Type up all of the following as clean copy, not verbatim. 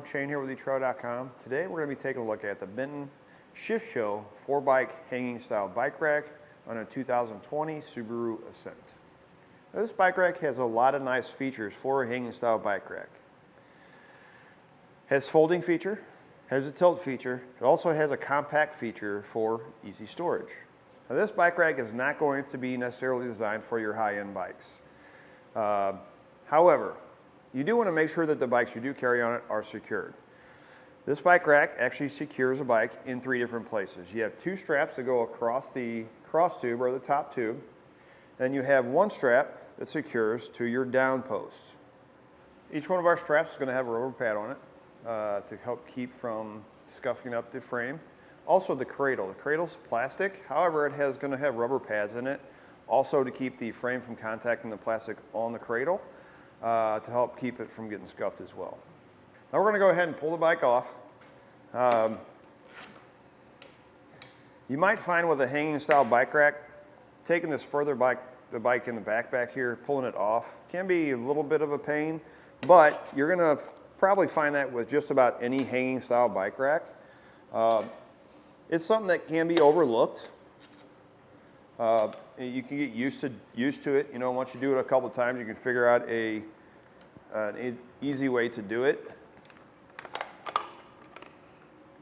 Shane here with etrailer.com. Today we're going to be taking a look at the Benton ShiftShow 4-bike hanging style bike rack on a 2020 Subaru Ascent. Now, this bike rack has a lot of nice features for a hanging style bike rack. Has folding feature, has a tilt feature, it also has a compact feature for easy storage. Now, this bike rack is not going to be necessarily designed for your high-end bikes. However, you do want to make sure that the bikes you do carry on it are secured. This bike rack actually secures a bike in 3 different places. You have 2 straps that go across the cross tube or the top tube. Then you have 1 strap that secures to your down post. Each one of our straps is going to have a rubber pad on it to help keep from scuffing up the frame. Also the cradle. The cradle's plastic, however it is going to have rubber pads in it, also to keep the frame from contacting the plastic on the cradle. To help keep it from getting scuffed as well. Now we're going to go ahead and pull the bike off. You might find with a hanging style bike rack, taking this further the bike in the back here, pulling it off, can be a little bit of a pain, but you're going to probably find that with just about any hanging style bike rack. It's something that can be overlooked. You can get used to it. You know, once you do it a couple times, you can figure out an easy way to do it.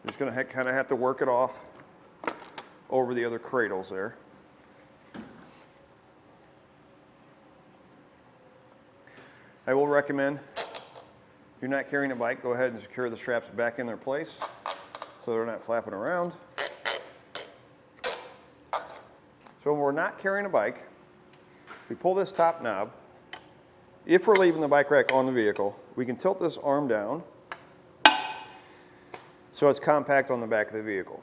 Just going to kind of have to work it off over the other cradles there. I will recommend, if you're not carrying a bike, go ahead and secure the straps back in their place so they're not flapping around. So when we're not carrying a bike, we pull this top knob. If we're leaving the bike rack on the vehicle, we can tilt this arm down so it's compact on the back of the vehicle.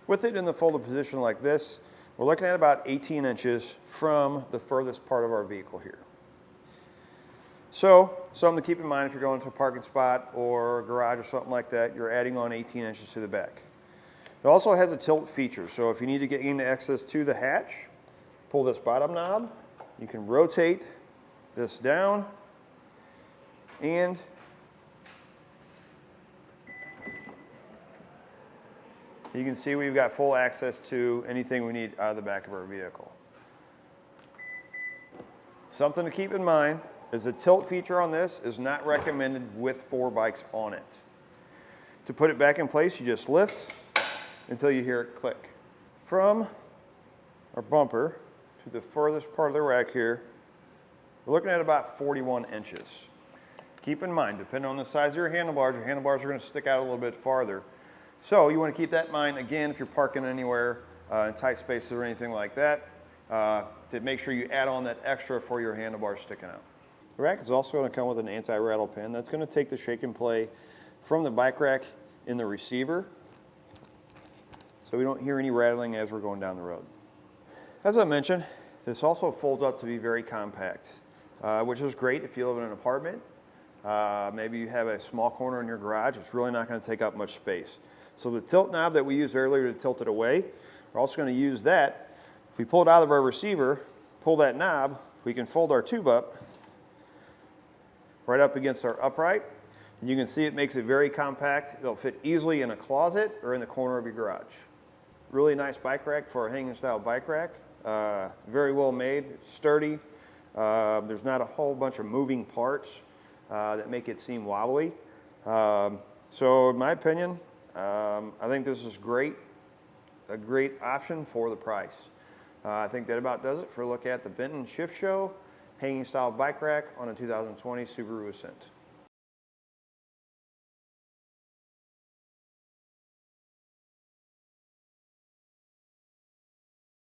With it in the folded position like this, we're looking at about 18 inches from the furthest part of our vehicle here. So, something to keep in mind if you're going to a parking spot or a garage or something like that, you're adding on 18 inches to the back. It also has a tilt feature, so if you need to gain access to the hatch, pull this bottom knob, you can rotate this down, and you can see we've got full access to anything we need out of the back of our vehicle. Something to keep in mind is the tilt feature on this is not recommended with 4 bikes on it. To put it back in place, you just lift until you hear it click. From our bumper to the furthest part of the rack here, we're looking at about 41 inches. Keep in mind, depending on the size of your handlebars are going to stick out a little bit farther. So you want to keep that in mind, again, if you're parking anywhere in tight spaces or anything like that, to make sure you add on that extra for your handlebars sticking out. The rack is also going to come with an anti-rattle pin that's going to take the shake and play from the bike rack in the receiver, so we don't hear any rattling as we're going down the road. As I mentioned, this also folds up to be very compact, which is great if you live in an apartment. Maybe you have a small corner in your garage. It's really not going to take up much space. So the tilt knob that we used earlier to tilt it away, we're also going to use that. If we pull it out of our receiver, pull that knob, we can fold our tube up right up against our upright. And you can see it makes it very compact. It'll fit easily in a closet or in the corner of your garage. Really nice bike rack for a hanging style bike rack. It's very well made, it's sturdy. There's not a whole bunch of moving parts that make it seem wobbly. So in my opinion, I think this is a great option for the price. I think that about does it for a look at the Benton ShiftShow hanging style bike rack on a 2020 Subaru Ascent.